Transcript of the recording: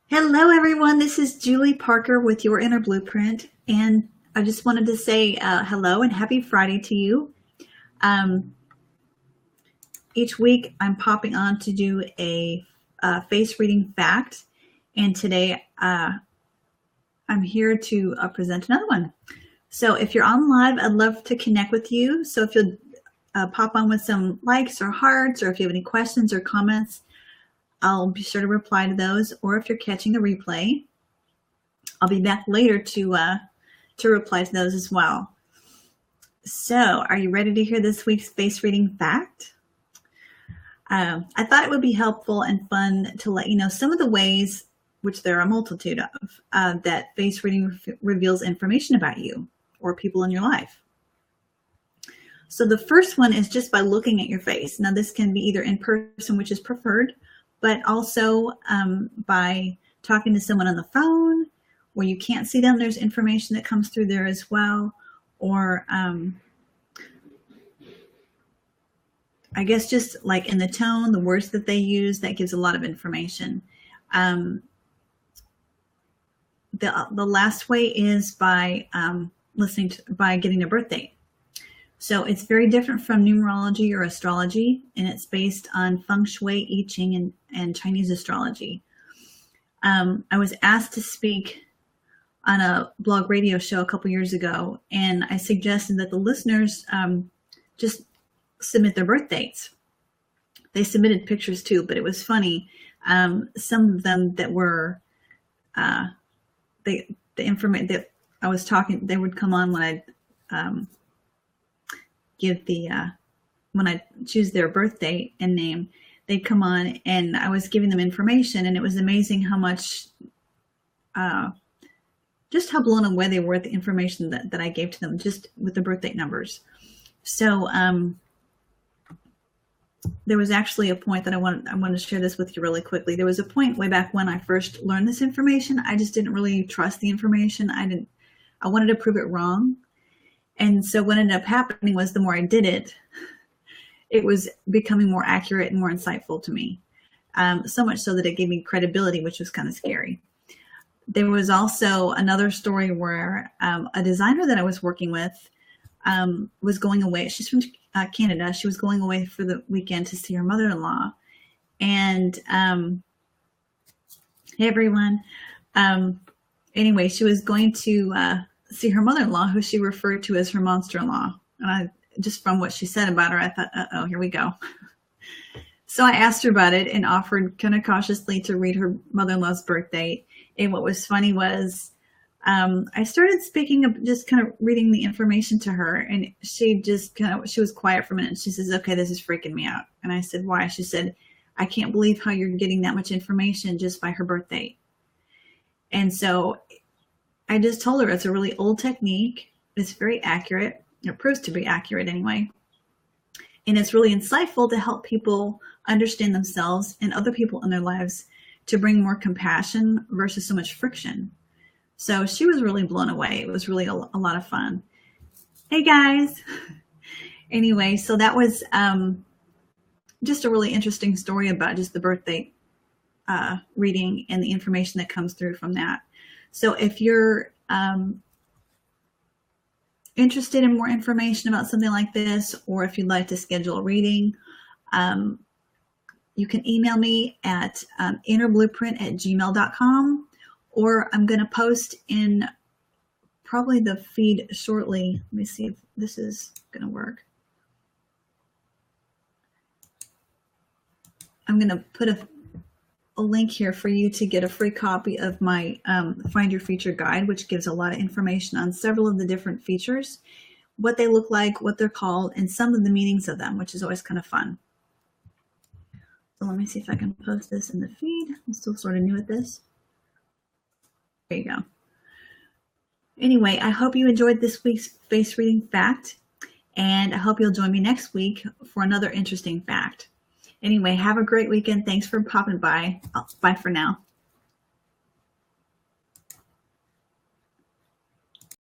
Hello, everyone. This is Julie Parker with Your Inner Blueprint, and I just wanted to say hello and happy Friday to you. Um, each week, I'm popping on to do a face reading fact, and today I'm here to present another one. So, if you're on live, I'd love to connect with you. So, if you'll pop on with some likes or hearts, or if you have any questions or comments, I'll be sure to reply to those. Or if you're catching the replay, I'll be back later to reply to those as well. So, are you ready to hear this week's face reading fact? I thought it would be helpful and fun to let you know some of the ways, which there are a multitude of, that face reading reveals information about you or people in your life. So the first one is just by looking at your face. Now, this can be either in person, which is preferred, but also by talking to someone on the phone where you can't see them. There's information that comes through there as well. Or I guess just like in the tone, the words that they use, that gives a lot of information. The last way is by by getting their birth date. So it's very different from numerology or astrology, and it's based on feng shui, I Ching, and Chinese astrology. I was asked to speak on a blog radio show a couple years ago, and I suggested that the listeners just submit their birth dates. They submitted pictures too, but it was funny. Some of them that were the information that I was talking, they would come on when I give when I choose their birth date and name. They'd come on and I was giving them information, and it was amazing how much just how blown away they were at the information that I gave to them just with the birth date numbers. So there was actually a point that I wanted to share this with you really quickly. There was a point way back when I first learned this information. I just didn't really trust the information. I wanted to prove it wrong. And so what ended up happening was the more I did it, it was becoming more accurate and more insightful to me. So much so that it gave me credibility, which was kind of scary. There was also another story where a designer that I was working with was going away. She's from Canada. She was going away for the weekend to see her mother-in-law. And hey, everyone. Anyway, she was going to see her mother-in-law, who she referred to as her monster-in-law. And just from what she said about her, I thought, uh-oh, here we go. So I asked her about it and offered kind of cautiously to read her mother-in-law's birth date. And what was funny was I started speaking of just kind of reading the information to her, and she was quiet for a minute. She says, okay, this is freaking me out. And I said, why? She said, I can't believe how you're getting that much information just by her birth date. And so I just told her it's a really old technique. It's very accurate. It proves to be accurate anyway. And it's really insightful to help people understand themselves and other people in their lives, to bring more compassion versus so much friction. So she was really blown away. It was really a lot of fun. Hey guys. Anyway, so that was just a really interesting story about just the birthday reading and the information that comes through from that. So if you're interested in more information about something like this, or if you'd like to schedule a reading, you can email me at innerblueprint@gmail.com, or I'm going to post in probably the feed shortly. Let me see if this is going to work. I'm going to put a link here for you to get a free copy of my Find Your Feature Guide, which gives a lot of information on several of the different features, what they look like, what they're called, and some of the meanings of them, which is always kind of fun. So let me see if I can post this in the feed. I'm still sort of new at this. There you go. Anyway, I hope you enjoyed this week's face reading fact, and I hope you'll join me next week for another interesting fact. Anyway, have a great weekend. Thanks for popping by. Bye for now.